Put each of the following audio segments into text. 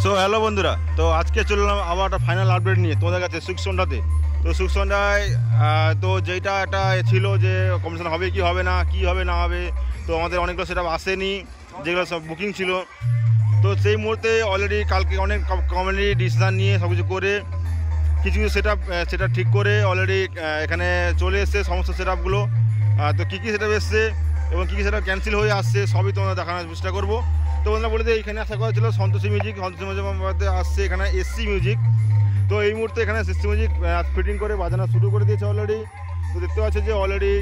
So hello বন্ধুরা, তো আজকে চললাম আবার একটা ফাইনাল আপডেট নিয়ে তোমাদের কাছে সুকসন্ডাতে। তো সুকসন্ডায় তো যেটা একটা ছিল যে কম্পিটিশন হবে কি হবে না হবে, তো আমাদের অনেকগুলো সেটা আসেনি, যেগুলো সব বুকিং ছিল। তো সেই মুহূর্তে অলরেডি কালকে অনেক কমিটি ডিসিশান নিয়ে সব কিছু করে কিছু সেটা ঠিক করে অলরেডি এখানে চলে এসছে সমস্ত সেট আপগুলো। তো কী কী সেট আপ এসছে এবং কী কী সেট আপ ক্যান্সেল হয়ে আসছে সবই তোমরা দেখানোর চেষ্টা করবো। তো বন্ধুরা বলে দিই, এখানে আসা কথা ছিল সন্তোষী মিউজিক আসছে এখানে এসসি মিউজিক। তো এই মুহূর্তে এখানে এসসি মিউজিক ফিটিং করে বাজানো শুরু করে দিয়েছে অলরেডি। তো দেখতে পাচ্ছি যে অলরেডি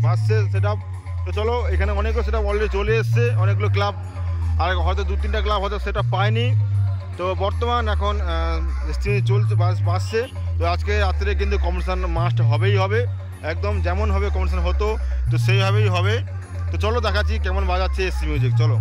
বাসছে সেট আপ। তো চলো, এখানে অনেকগুলো সেট আপ অলরেডি চলে এসছে, অনেকগুলো ক্লাব, আর হয়তো 2-3টা ক্লাব হয়তো সেট আপ পায়নি। তো বর্তমান এখন চলছে বাসছে। তো আজকে রাত্রে কিন্তু কম্পিটিশান মাস্ট হবেই হবে, একদম যেমন হবে কম্পিটিশান হতো তো সেইভাবেই হবে। তো চলো দেখাচ্ছি কেমন বাজাচ্ছে এসসি মিউজিক, চলো।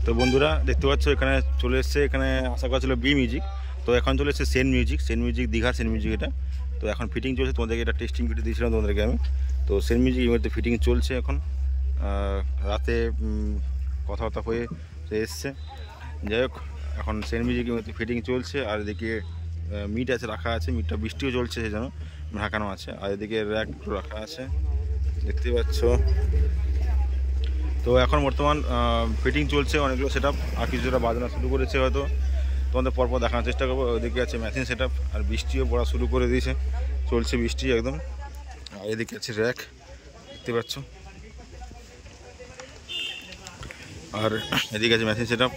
তো বন্ধুরা দেখতে পাচ্ছ এখানে চলে এসছে, এখানে আশা করা ছিল বি মিউজিক, তো এখন চলে এসছে সেন মিউজিক দীঘার সেন মিউজিক এটা। তো এখন ফিটিং চলছে, তোমাদেরকে এটা টেস্টিং ভিডিও দিয়েছিলাম তোমাদেরকে আমি। তো সেন মিউজিক এই মুহূর্তে ফিটিং চলছে এখন, রাতে কথাবার্তা হয়ে এসছে। যাই হোক, এখন সেন মিউজিক এই মুহূর্তে ফিটিং চলছে। আর এদিকে মিট আছে, রাখা আছে, মিটটা বৃষ্টিও চলছে সেই জন্য ঢাকানো আছে। আর এদিকে র্যাক রাখা আছে দেখতে পাচ্ছ। তো এখন বর্তমান ফিটিং চলছে অনেকগুলো সেট আপ, আর কিছুটা বাজানো শুরু করেছে হয়তো, তোমাদের পরপর দেখানোর চেষ্টা করবো। ওইদিকে আছে মেশিন সেট আপ, আর বৃষ্টিও পড়া শুরু করে দিয়েছে, চলছে বৃষ্টি একদম। আর এদিকে আছে র্যাক দেখতে পাচ্ছ, আর এদিকে আছে মেশিন সেট আপ,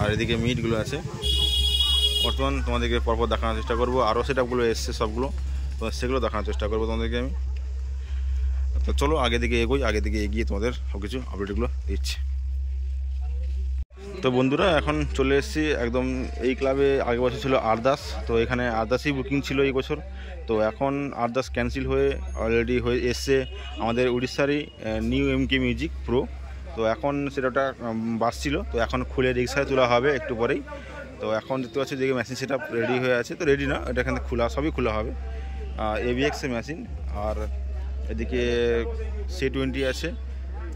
আর এদিকে মিটগুলো আছে। বর্তমান তোমাদেরকে পরপর দেখানোর চেষ্টা করবো। আরও সেট আপগুলো এসছে সবগুলো, তো সেগুলো দেখানোর চেষ্টা করবো তোমাদেরকে আমি। তো চলো আগে দিকে এগিয়ে তোমাদের সব কিছু আপডেটগুলো দিচ্ছি। তো বন্ধুরা এখন চলে এসেছি একদম এই ক্লাবে। আগের বছর ছিল আরদাস, তো এখানে আরদাসই বুকিং ছিল এই বছর। তো এখন আরদাস ক্যান্সেল হয়ে অলরেডি হয়ে এসছে আমাদের উড়িষ্যারই নিউ এমকে মিউজিক প্রো। তো এখন সেটা বাসছিল, তো এখন খুলে রিক্সায় তোলা হবে একটু পরেই। তো এখন দেখতে পাচ্ছি যে মেশিন সেট আপ রেডি হয়ে আছে, তো রেডি না, এটা এখানে সবই খোলা হবে। এভিএক্সের মেশিন, আর এদিকে C20 আছে,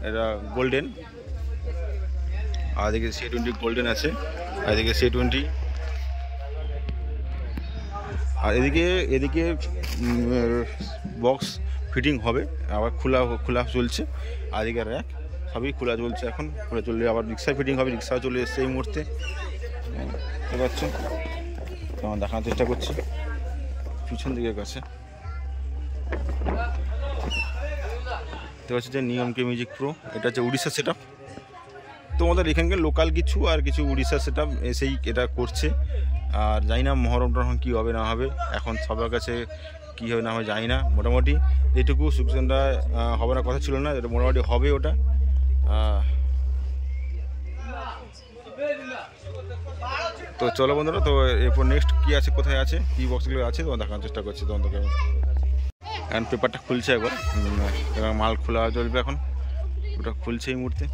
এটা গোল্ডেন, আর এদিকে C20 গোল্ডেন আছে, আর এদিকে C20, আর এদিকে বক্স ফিটিং হবে, আবার খোলা চলছে। আর এদিকে র্যাক সবই খোলা চলছে, এখন খোলা চললে আবার রিক্সায় ফিটিং হবে। রিক্সা চলে এসছে এই মুহূর্তে, বুঝতে পারছো। তোমার দেখানোর চেষ্টা করছি পিছন দিকের কাছে। দেখতে পাচ্ছি যে নিউ এমকে মিউজিক প্রো, এটা হচ্ছে উড়িষ্যা সেট আপ। তোমাদের এখানকার লোকাল কিছু আর কিছু উড়িষ্যা সেট আপ এসেই এটা করছে। আর জানি না মহরমটা এখন কী হবে না হবে, এখন সবার কাছে কী হবে না হবে জানি না। মোটামুটি এইটুকু সুকসন্ডা হবে না কথা ছিল না, এটা মোটামুটি হবে ওটা। তো চলো বন্ধুরা, তো এরপর নেক্সট কী আছে, কোথায় আছে, কী বক্সগুলো আছে তোমার দেখানোর চেষ্টা করছি তোমাদেরকে। এখন পেপারটা খুলছে একবার, মাল খোলা চলবে এখন, ওটা খুলছে এই মুহূর্তে।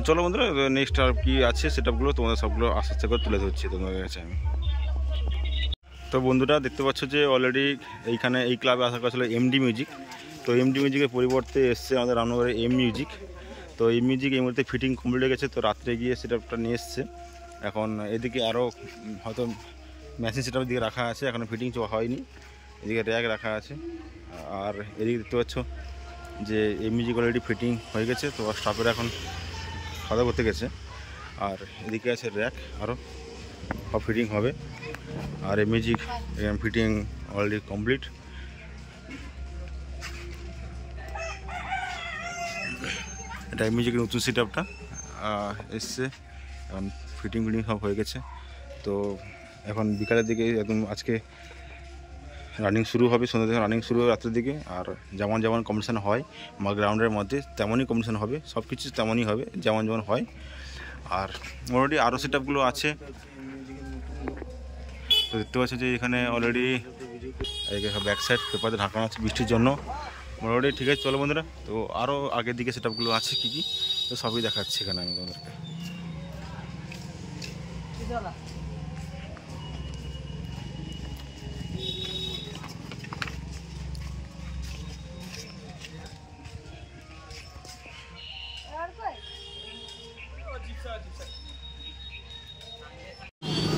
চলো বন্ধুরা, নেক্সট আর কি আছে সেটআপগুলো তোমাদের সবগুলো আস্তে আস্তে করে তুলে ধরছি তোমাদের কাছে আমি। তো বন্ধুরা দেখতে পাচ্ছ যে অলরেডি এইখানে এই ক্লাবে আসা কথা ছিল এমডি মিউজিক। তো এমডি মিউজিকের পরিবর্তে এসছে আমাদের রামনগরের এম মিউজিক। তো এই মিউজিক এই মুহূর্তে ফিটিং কমপ্লিট হয়ে গেছে। তো রাত্রে গিয়ে সেটআপটা নিয়ে এসছে। এখন এদিকে আরও হয়তো মেশিন সেটআপের দিকে রাখা আছে, এখনও ফিটিং হয়নি। এদিকে র্যাক রাখা আছে। আর এদিকে দেখতে পাচ্ছ যে এই মিউজিক অলরেডি ফিটিং হয়ে গেছে। তো স্টাফের এখন খাওয়া দাওয়া করতে গেছে। আর এদিকে আছে র্যাক, আরও সব ফিটিং হবে। আর এই মিউজিক ফিটিং অলরেডি কমপ্লিট। এটা মিউজিকের নতুন সেটআপটা এসছে, এখন ফিটিং সব হয়ে গেছে। তো এখন বিকালের দিকে একদম আজকে রানিং শুরু হবে, সন্ধ্যা থেকে রানিং শুরু হবে রাত্রের দিকে। আর যেমন যেমন কম্পিটিশান হয় গ্রাউন্ডের মধ্যে তেমনই কম্পিটিশান হবে, সব কিছু তেমনই হবে যেমন যেমন হয়। আর মোটামুটি আরও সেটআপগুলো আছে। তো দেখতে পাচ্ছি যে এখানে অলরেডি ব্যাক সাইড পেপারে ঢাকানো আছে বৃষ্টির জন্য। মোটামুটি ঠিক আছে, চলো বন্ধুরা। তো আরও আগের দিকে সেটআপগুলো আছে কী কী, তো সবই দেখাচ্ছি এখানে আমি তোমাদেরকে।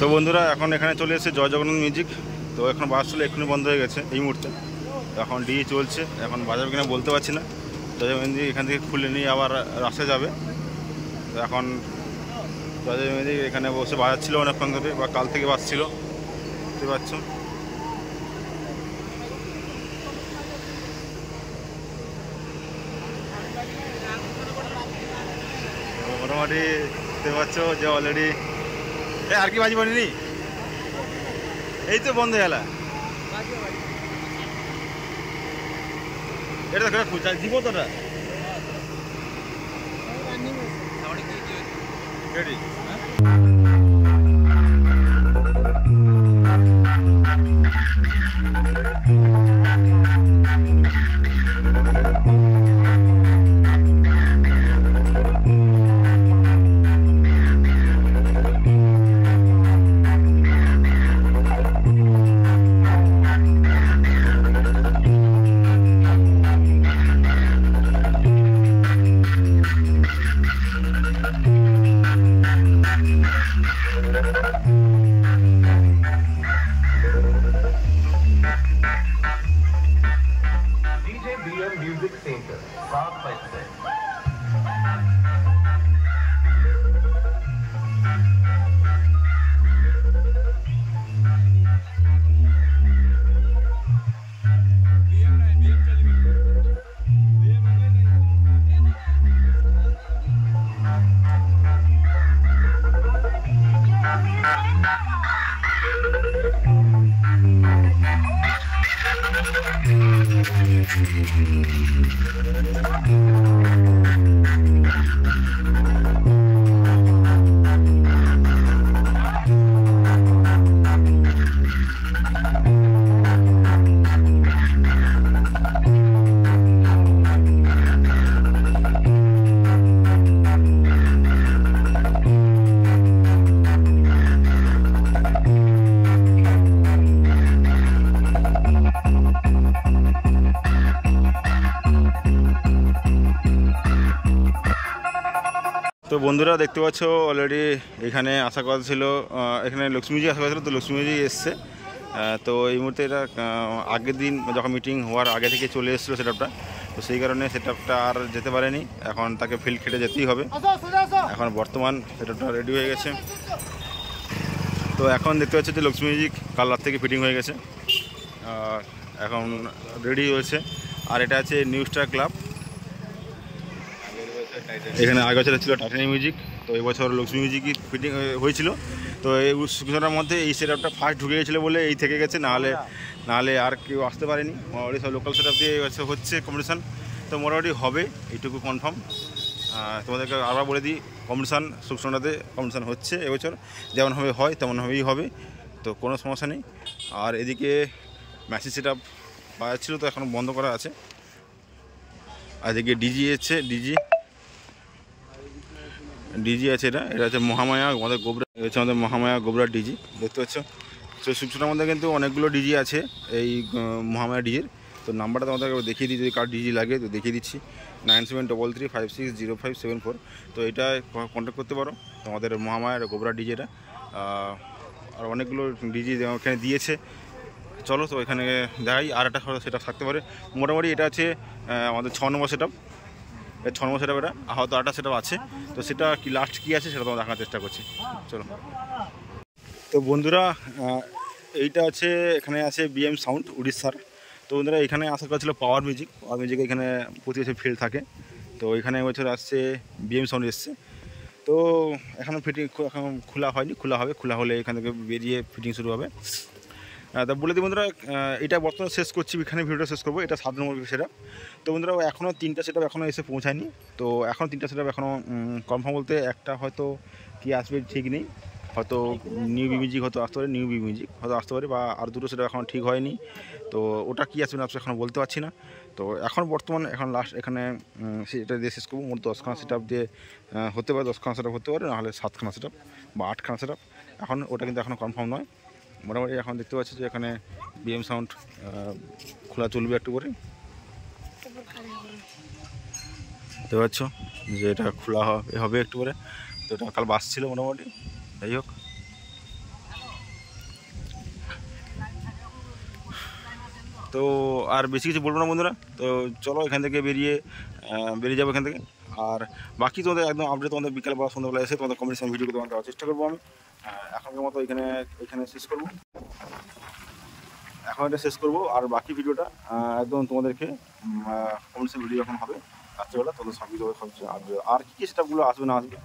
তো বন্ধুরা এখন এখানে চলে এসেছে জয় জগন্নাথ মিউজিক। তো এখন বাজাচ্ছিল, এক্ষুনি বন্ধ হয়ে গেছে এই মুহূর্তে। এখন ডিজে চলছে, এখন বাজাবে কিনা বলতে পারছি না। জয় জগন্নাথ মিউজিক এখান থেকে খুলে নিয়ে আবার রাস্তায় যাবে। তো এখন জয় জগন্নাথ মিউজিক এখানে বসে বাজাচ্ছিল অনেকক্ষণ ধরে, বা কাল থেকে বাজছিল, বুঝতে পারছো। মোটামুটি দেখতে পাচ্ছ যে অলরেডি আর কি বাজি বলিনি, এই তো বন্ধ গেল। এটা দিব তোটা Music Center, South West. তো বন্ধুরা দেখতে পাচ্ছ অলরেডি এখানে আশা কথা ছিল, এখানে লক্ষ্মী মিউজিক আশা কথা ছিল, তো লক্ষ্মী মিউজিক এসছে। তো এই মুহূর্তে এটা আগের দিন যখন মিটিং হওয়ার আগে থেকে চলে এসেছিলো সেটআপটা, তো সেই কারণে সেটআপটা আর যেতে পারেনি। এখন তাকে ফিল্ড খেটে যেতেই হবে। এখন বর্তমান সেটআপটা রেডি হয়ে গেছে। তো এখন দেখতে পাচ্ছি যে লক্ষ্মী মিউজিক কাল রাত থেকে ফিটিং হয়ে গেছে, এখন রেডি হয়েছে। আর এটা আছে নিউ স্টার ক্লাব, এখানে আগে বছর ছিল টাইটানিক মিউজিক। তো এবছর লক্ষ্মী মিউজিকই ফিটিং হয়েছিল। তো এই উৎসবের মধ্যে এই সেটআপটা ফার্স্ট ঢুকে গেছিলো বলে এই থেকে গেছে, নাহলে আর কেউ আসতে পারেনি। মোটামুটি সব লোকাল সেটআপ দিয়ে হচ্ছে কম্পিটিশান। তো মোটামুটি হবে এইটুকু কনফার্ম। তোমাদেরকে আবার বলে দিই, কম্পিটিশান সুখসন্ধ্যাতে কম্পিটিশান হচ্ছে এবছর, যেমনভাবে হয় তেমনভাবেই হবে, তো কোনো সমস্যা নেই। আর এদিকে ম্যাসি সেটআপ বাজাচ্ছিল, তো এখন বন্ধ করা আছে। আর এদিকে ডিজি এসছে, ডিজি আছে, এটা হচ্ছে মহামায়া আমাদের গোবরা, হচ্ছে আমাদের মহামায়া গোবরা ডিজি, দেখতে পাচ্ছ। তো সুখসন্ধ্যার মধ্যে কিন্তু অনেকগুলো ডিজি আছে এই মহামায়া ডিজির। তো নাম্বারটা তোমাদেরকে দেখিয়ে দিই, যদি কার ডিজি লাগে তো দেখিয়ে দিচ্ছি। 9733560574। তো এটা কন্ট্যাক্ট করতে পারো তোমাদের মহামায়ের গোবরা ডিজেটা। আর অনেকগুলো ডিজি এখানে দিয়েছে। চলো তো এখানে দেখাই। আর একটা সেটা থাকতে পারে। মোটামুটি এটা আছে আমাদের 6 নম্বর সেট আপ। এর 6 নম্বর সেট আপ। এটা হয়তো আরেকটা সেট আপ আছে, তো সেটা কি লাস্ট কী আছে সেটা তোমার দেখার চেষ্টা করছি। চলো। তো বন্ধুরা, এইটা আছে, এখানে আছে বিএম সাউন্ড উড়িষ্যার। তো বন্ধুরা এখানে আসার কথা ছিল পাওয়ার মিউজিক। পাওয়ার মিউজিক এখানে প্রতি বছর ফিল্ড থাকে। তো এখানে এবছর আসছে বিএম সাউন্ড এসছে। তো এখনও ফিটিং এখন খোলা হয়নি, খোলা হবে। খোলা হলে এখান থেকে বেরিয়ে ফিটিং শুরু হবে। তা বলে দিই বন্ধুরা, এটা বর্তমানে শেষ করছি, এখানে ভিডিওটা শেষ করবো। এটা 7 নম্বর সেটআপ। তো বন্ধুরা এখনও 3টা সেটআপ এখনও এসে পৌঁছায়নি। তো এখন 3টা সেটআপ এখনও কনফার্ম বলতে একটা হয়তো কি আসবে ঠিক নেই, হয়তো নিউ বি মিউজিক হয়তো আসতে পারে, নিউ বি মিউজিক হয়তো আসতে পারে, বা আর দুটো সেটআপ এখনও ঠিক হয়নি। তো ওটা কী আসবে না আসবে এখনও বলতে পারছি না। তো এখন বর্তমানে এখন লাস্ট এখানে সেটা দিয়ে শেষ করবো। মোট 10খানা সেটআপ দিয়ে হতে পারে, 10খানা সেটআপ হতে পারে, নাহলে 7খানা সেটআপ বা 8খানা সেটআপ। এখন ওটা কিন্তু এখনও কনফার্ম নয়। মোটামুটি এখন দেখতে পাচ্ছি যে এখানে বিএম সাউন্ড খোলা চলবে একটু করে। দেখতে পাচ্ছ যে এটা খোলা হবে একটু করে। তো এটা কাল বাস ছিল মোটামুটি। যাই হোক, তো আর বেশি কিছু বলবো না বন্ধুরা। তো চলো এখান থেকে বেরিয়ে যাবো এখান থেকে। আর বাকি তোমাদের একদম আপডেট তোমাদের বিকাল বা সন্ধ্যাবেলা এসে তোমাদের কম্পিটিশন ভিডিও তোমাদের দেওয়ার চেষ্টা করবো আমি। এখনকার মতো এখানে শেষ করবো। এখন এটা শেষ করবো। আর বাকি ভিডিওটা একদম তোমাদেরকে কমেন্টসের ভিডিও এখন হবে রাত্রেবেলা, তোমাদের সব ভিডিও হবে। আর কী কী সেটআপগুলো আসবে না আসবে